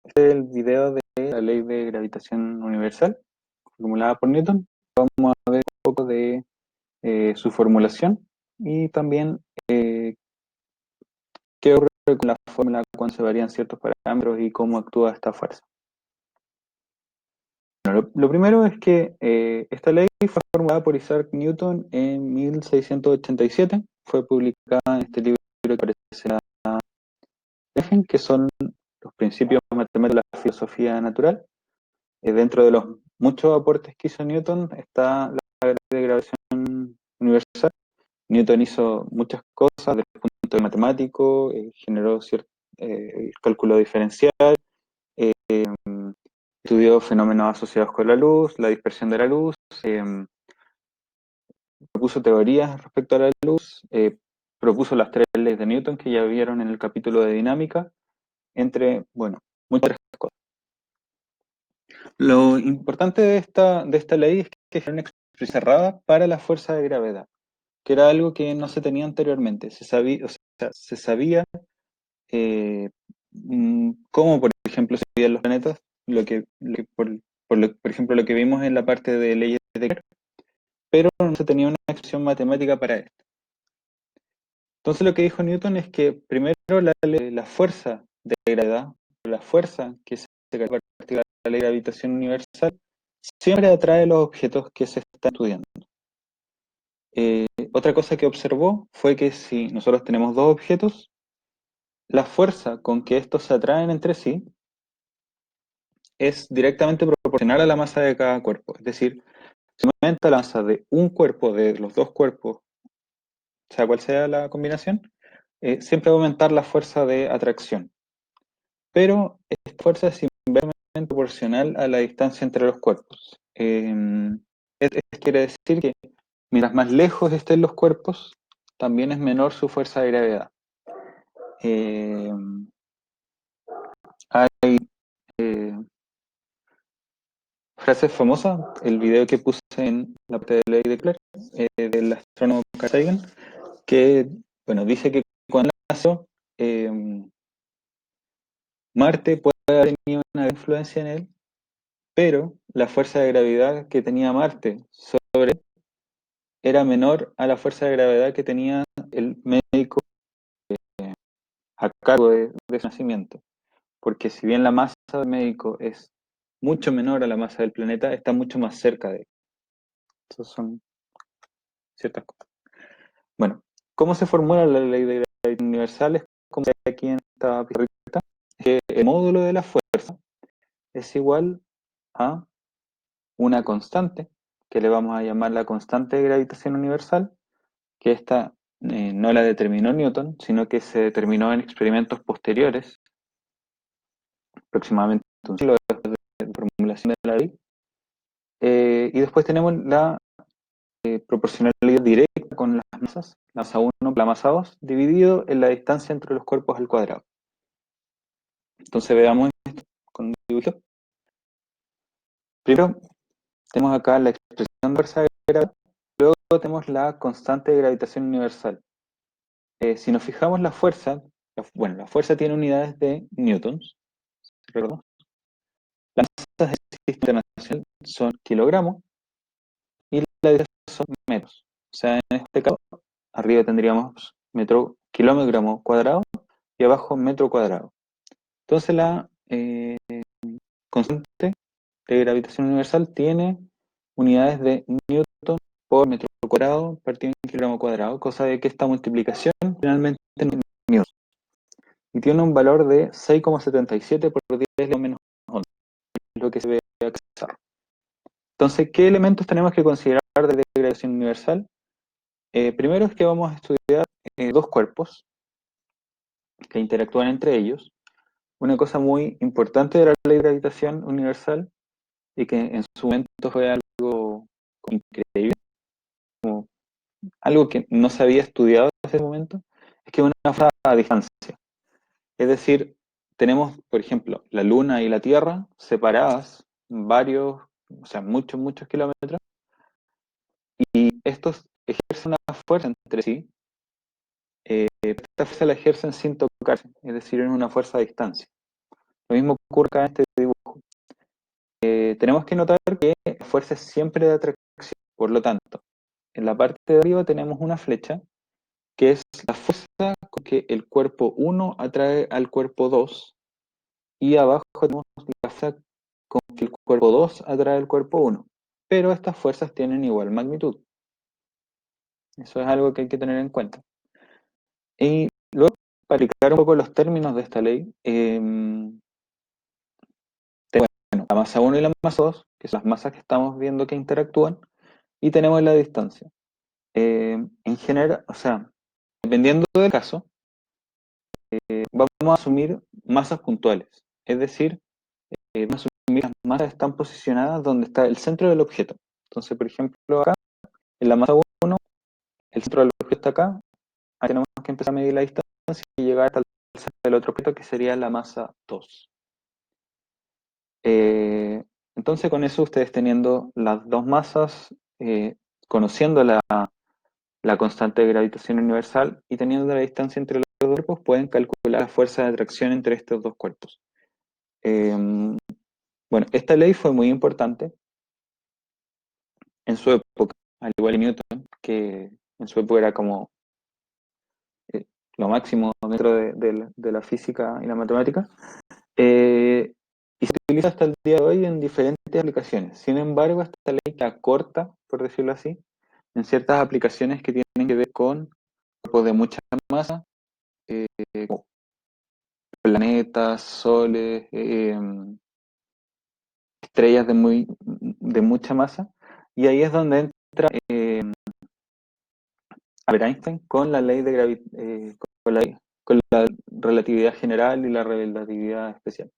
Este es el video de la ley de gravitación universal, formulada por Newton. Vamos a ver un poco de su formulación y también qué ocurre con la fórmula cuando se varían ciertos parámetros y cómo actúa esta fuerza. Bueno, lo primero es que esta ley fue formulada por Isaac Newton en 1687. Fue publicada en este libro que aparece que son los principios matemáticos de la filosofía natural. Dentro de los muchos aportes que hizo Newton está la ley de gravitación universal. Newton hizo muchas cosas desde el punto de vista matemático, generó el cálculo diferencial, eh, estudió fenómenos asociados con la luz, la dispersión de la luz, eh, propuso teorías respecto a la luz, propuso las tres leyes de Newton que ya vieron en el capítulo de dinámica, entre, bueno, muchas otras cosas. Lo importante de esta ley es que es una expresión cerrada para la fuerza de gravedad, que era algo que no se tenía anteriormente. Se sabía, o sea, se sabía eh, cómo, por ejemplo, se veían los planetas, por ejemplo, lo que vimos en la parte de leyes de Kepler, pero no se tenía una expresión matemática para esto. Entonces lo que dijo Newton es que primero la fuerza de gravedad, la fuerza que se calcula a partir de la ley de gravitación universal, siempre atrae los objetos que se están estudiando. Otra cosa que observó fue que si nosotros tenemos dos objetos, la fuerza con que estos se atraen entre sí es directamente proporcional a la masa de cada cuerpo. Es decir, si aumenta la masa de un cuerpo, de los dos cuerpos, sea cual sea la combinación, siempre va a aumentar la fuerza de atracción. Pero esta fuerza es inversamente proporcional a la distancia entre los cuerpos. Esto quiere decir que mientras más lejos estén los cuerpos, también es menor su fuerza de gravedad. Eh, hay eh, frases famosas, el video que puse en la parte de ley de Kepler, del astrónomo Carl Sagan, que bueno, dice que cuando nació, eh, Marte puede haber tenido una influencia en él, pero la fuerza de gravedad que tenía Marte sobre él era menor a la fuerza de gravedad que tenía el médico a cargo de su nacimiento. Porque si bien la masa del médico es mucho menor a la masa del planeta, está mucho más cerca de él. Esas son ciertas cosas. Bueno, ¿cómo se formula la ley de gravitación universal? Es como se ve aquí en esta pizarrita, que el módulo de la fuerza es igual a una constante, que le vamos a llamar la constante de gravitación universal, que esta no la determinó Newton, sino que se determinó en experimentos posteriores, aproximadamente un siglo después de la formulación de la ley. Y después tenemos la proporcionalidad directa con las masas, la masa 1 por la masa 2, dividido en la distancia entre los cuerpos al cuadrado. Entonces veamos esto con un dibujo. Primero tenemos acá la expresión de fuerza de gravedad, luego tenemos la constante de gravitación universal. Si nos fijamos la fuerza tiene unidades de newtons, ¿recuerdo? Las masas del sistema internacional son kilogramos y la distancia son metros. O sea, en este caso, arriba tendríamos kilómetro cuadrado y abajo metro cuadrado. Entonces la constante de gravitación universal tiene unidades de newton por metro cuadrado partido en kilogramo cuadrado, cosa de que esta multiplicación finalmente es newton. Y tiene un valor de 6,77 por 10 a la menos 11, es lo que se ve acá. Entonces, ¿qué elementos tenemos que considerar de la gravitación universal? Primero es que vamos a estudiar dos cuerpos que interactúan entre ellos. Una cosa muy importante de la ley de gravitación universal y que en su momento fue algo increíble, como algo que no se había estudiado hasta ese momento, es que es una fuerza a distancia. Es decir, tenemos, por ejemplo, la Luna y la Tierra separadas muchos kilómetros, y estos ejercen una fuerza entre sí. Esta fuerza la ejercen sin tocarse, es decir, en una fuerza a distancia. Lo mismo ocurre acá en este dibujo. Tenemos que notar que la fuerza es siempre de atracción, por lo tanto, en la parte de arriba tenemos una flecha que es la fuerza con que el cuerpo 1 atrae al cuerpo 2 y abajo tenemos la fuerza con que el cuerpo 2 atrae al cuerpo 1. Pero estas fuerzas tienen igual magnitud. Eso es algo que hay que tener en cuenta. Y luego, para explicar un poco los términos de esta ley, tenemos la masa 1 y la masa 2, que son las masas que estamos viendo que interactúan, y tenemos la distancia. En general, o sea, dependiendo del caso, vamos a asumir masas puntuales. Es decir, vamos a asumir las masas que están posicionadas donde está el centro del objeto. Entonces, por ejemplo, acá, en la masa 1, el centro del objeto está acá, ahí tenemos que empezar a medir la distancia y llegar hasta el centro del otro objeto, que sería la masa 2. Eh, entonces, con eso, ustedes teniendo las dos masas, conociendo la constante de gravitación universal y teniendo la distancia entre los dos cuerpos, pueden calcular la fuerza de atracción entre estos dos cuerpos. Eh, bueno, esta ley fue muy importante en su época, al igual que Newton, que en su época era como eh, lo máximo dentro de la física y la matemática, y se utiliza hasta el día de hoy en diferentes aplicaciones. Sin embargo, esta ley queda corta, por decirlo así, en ciertas aplicaciones que tienen que ver con cuerpos de mucha masa, como planetas, soles, estrellas de mucha masa, y ahí es donde entra Albert Einstein con la ley de con la relatividad general y la relatividad especial,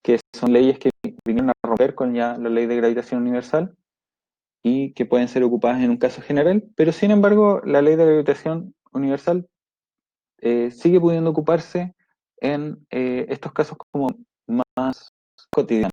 que son leyes que vinieron a romper con ya la ley de gravitación universal y que pueden ser ocupadas en un caso general, pero sin embargo la ley de gravitación universal sigue pudiendo ocuparse en estos casos como más cotidianos.